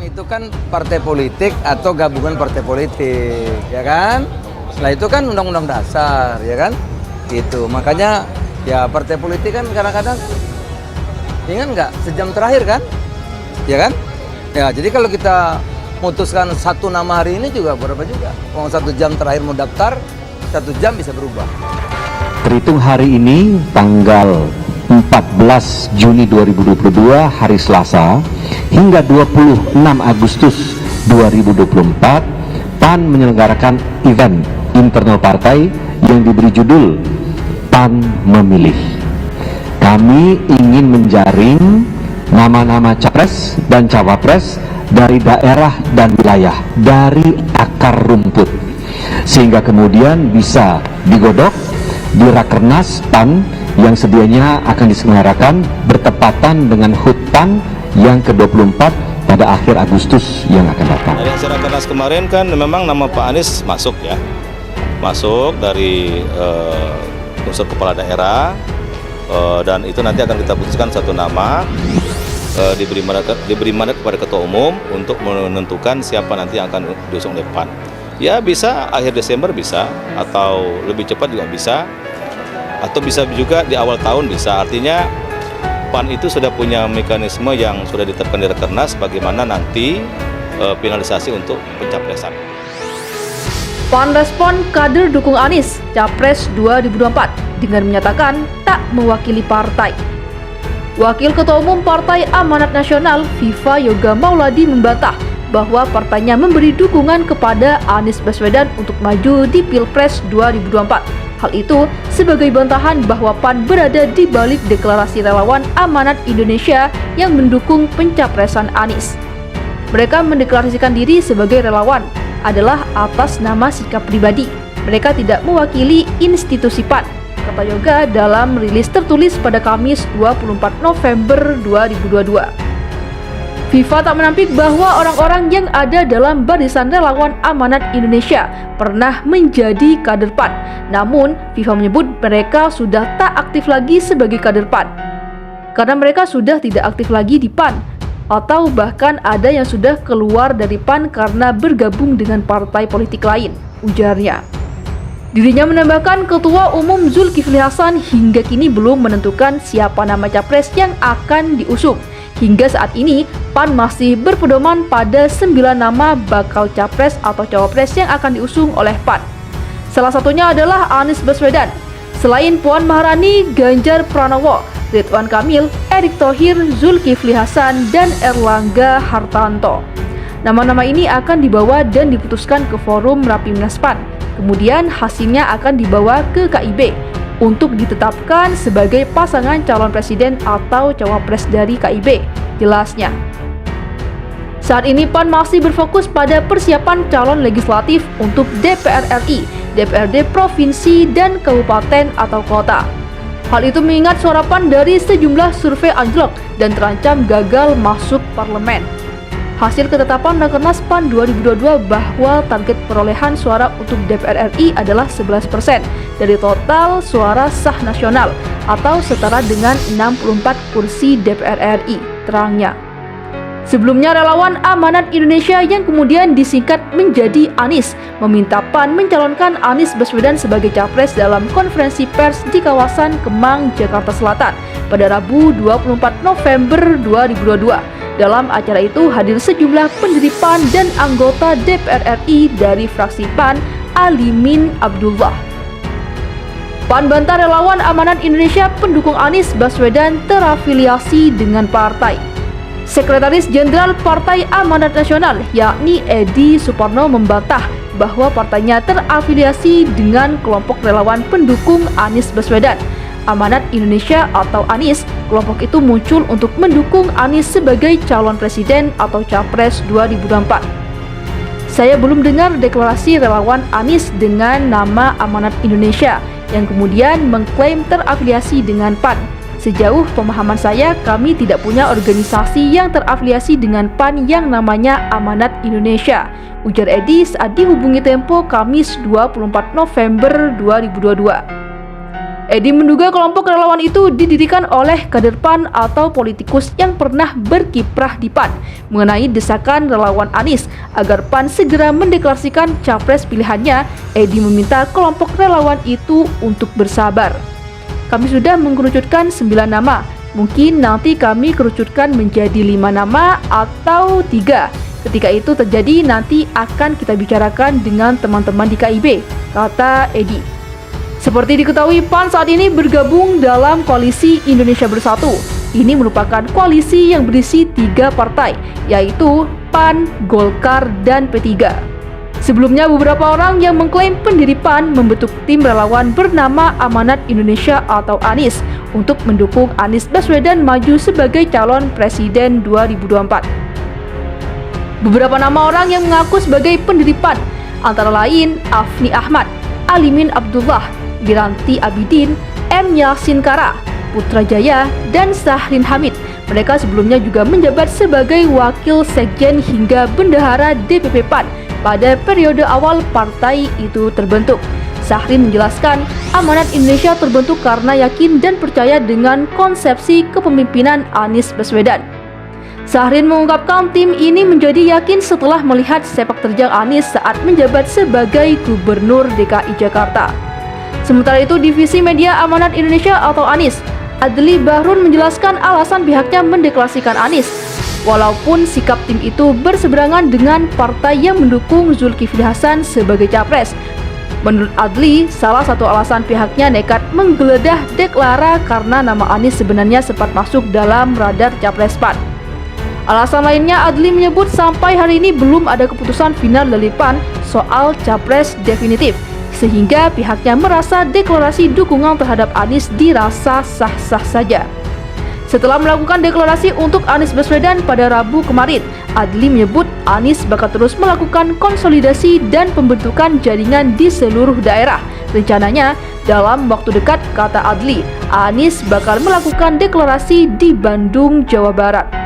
Itu kan partai politik atau gabungan partai politik, ya kan? Setelah itu kan undang-undang dasar, ya kan? Gitu. Makanya ya partai politik kan kadang-kadang ingat nggak sejam terakhir kan? Ya kan? Ya, jadi kalau kita memutuskan satu nama hari ini juga berapa juga? Mau 1 jam terakhir mau daftar, 1 jam bisa berubah. Terhitung hari ini tanggal 14 Juni 2022 hari Selasa hingga 26 Agustus 2024, PAN menyelenggarakan event internal partai yang diberi judul PAN Memilih. Kami ingin menjaring nama-nama capres dan cawapres dari daerah dan wilayah, dari akar rumput, sehingga kemudian bisa digodok di Rakernas PAN yang sedianya akan diselenggarakan bertepatan dengan HUT PAN yang ke-24 pada akhir Agustus yang akan datang. Dari hasil Rakernas kemarin kan memang nama Pak Anies masuk ya, masuk dari unsur kepala daerah, dan itu nanti akan kita putuskan satu nama, diberi mandat kepada ketua umum untuk menentukan siapa nanti yang akan diusung oleh PAN. Ya bisa akhir Desember bisa, atau lebih cepat juga bisa, atau bisa juga di awal tahun bisa. Artinya PAN itu sudah punya mekanisme yang sudah ditetapkan di Rakernas bagaimana nanti finalisasi untuk pencapresan. PAN respon kader dukung Anies Capres 2024 dengan menyatakan tak mewakili partai. Wakil Ketua Umum Partai Amanat Nasional Viva Yoga Mauladi membantah bahwa partainya memberi dukungan kepada Anies Baswedan untuk maju di Pilpres 2024. Hal itu sebagai bantahan bahwa PAN berada di balik deklarasi relawan Amanat Indonesia yang mendukung pencapresan Anies. Mereka mendeklarasikan diri sebagai relawan adalah atas nama sikap pribadi. Mereka tidak mewakili institusi PAN, kata Yoga dalam rilis tertulis pada Kamis 24 November 2022. Viva tak menampik bahwa orang-orang yang ada dalam barisan relawan Amanat Indonesia pernah menjadi kader PAN. Namun, Viva menyebut mereka sudah tak aktif lagi sebagai kader PAN karena mereka sudah tidak aktif lagi di PAN, atau bahkan ada yang sudah keluar dari PAN karena bergabung dengan partai politik lain, ujarnya. Dirinya menambahkan Ketua Umum Zulkifli Hasan hingga kini belum menentukan siapa nama capres yang akan diusung. Hingga saat ini, PAN masih berpedoman pada 9 nama bakal capres atau cawapres yang akan diusung oleh PAN. Salah satunya adalah Anies Baswedan. Selain Puan Maharani, Ganjar Pranowo, Ridwan Kamil, Erick Thohir, Zulkifli Hasan, dan Erlangga Hartarto. Nama-nama ini akan dibawa dan diputuskan ke forum Rapimnas PAN. Kemudian hasilnya akan dibawa ke KIB untuk ditetapkan sebagai pasangan calon presiden atau cawapres dari KIB, jelasnya. Saat ini PAN masih berfokus pada persiapan calon legislatif untuk DPR RI, DPRD provinsi dan kabupaten atau kota. Hal itu mengingat suara PAN dari sejumlah survei anjlok dan terancam gagal masuk parlemen. Hasil ketetapan Rakernas PAN 2022 bahwa target perolehan suara untuk DPR RI adalah 11% dari total suara sah nasional atau setara dengan 64 kursi DPR RI, terangnya. Sebelumnya relawan Amanat Indonesia yang kemudian disingkat menjadi Anies meminta PAN mencalonkan Anies Baswedan sebagai capres dalam konferensi pers di kawasan Kemang, Jakarta Selatan pada Rabu 24 November 2022. Dalam acara itu hadir sejumlah pendiri PAN dan anggota DPR RI dari fraksi PAN, Alimin Abdullah. PAN bantah relawan Amanat Indonesia pendukung Anies Baswedan terafiliasi dengan partai. Sekretaris Jenderal Partai Amanat Nasional yakni Edi Suparno membantah bahwa partainya terafiliasi dengan kelompok relawan pendukung Anies Baswedan. Amanat Indonesia atau Anies, kelompok itu muncul untuk mendukung Anies sebagai calon presiden atau capres 2024. Saya belum dengar deklarasi relawan Anies dengan nama Amanat Indonesia yang kemudian mengklaim terafiliasi dengan PAN. Sejauh pemahaman saya, kami tidak punya organisasi yang terafiliasi dengan PAN yang namanya Amanat Indonesia, ujar Edi saat dihubungi Tempo Kamis 24 November 2022. Edi menduga kelompok relawan itu didirikan oleh kader PAN atau politikus yang pernah berkiprah di PAN mengenai desakan relawan Anies agar PAN segera mendeklarasikan capres pilihannya. Edi meminta kelompok relawan itu untuk bersabar. Kami sudah mengerucutkan 9 nama, mungkin nanti kami kerucutkan menjadi 5 nama atau 3. Ketika itu terjadi nanti akan kita bicarakan dengan teman-teman di KIB, kata Edi. Seperti diketahui, PAN saat ini bergabung dalam koalisi Indonesia Bersatu. Ini merupakan koalisi yang berisi 3 partai, yaitu PAN, Golkar, dan P3. Sebelumnya, beberapa orang yang mengklaim pendiri PAN membentuk tim relawan bernama Amanat Indonesia atau ANIS untuk mendukung Anies Baswedan maju sebagai calon presiden 2024. Beberapa nama orang yang mengaku sebagai pendiri PAN antara lain Afni Ahmad, Alimin Abdullah, Wiranti Abidin, M. Yasin Kara, Putra Jaya, dan Sahrin Hamid. Mereka sebelumnya juga menjabat sebagai wakil sekjen hingga bendahara DPP PAN pada periode awal partai itu terbentuk. Sahrin menjelaskan, Amanat Indonesia terbentuk karena yakin dan percaya dengan konsepsi kepemimpinan Anies Baswedan. Sahrin mengungkapkan tim ini menjadi yakin setelah melihat sepak terjang Anies saat menjabat sebagai Gubernur DKI Jakarta. Sementara itu, Divisi Media Amanat Indonesia atau ANIS, Adli Bahrun menjelaskan alasan pihaknya mendeklarasikan Anies. Walaupun sikap tim itu berseberangan dengan partai yang mendukung Zulkifli Hasan sebagai capres. Menurut Adli, salah satu alasan pihaknya nekat menggeledah deklara karena nama Anies sebenarnya sempat masuk dalam radar capres PAN. Alasan lainnya, Adli menyebut sampai hari ini belum ada keputusan final dari PAN soal capres definitif, sehingga pihaknya merasa deklarasi dukungan terhadap Anies dirasa sah-sah saja. Setelah melakukan deklarasi untuk Anies Baswedan pada Rabu kemarin, Adli menyebut Anies bakal terus melakukan konsolidasi dan pembentukan jaringan di seluruh daerah. Rencananya, dalam waktu dekat, kata Adli, Anies bakal melakukan deklarasi di Bandung, Jawa Barat.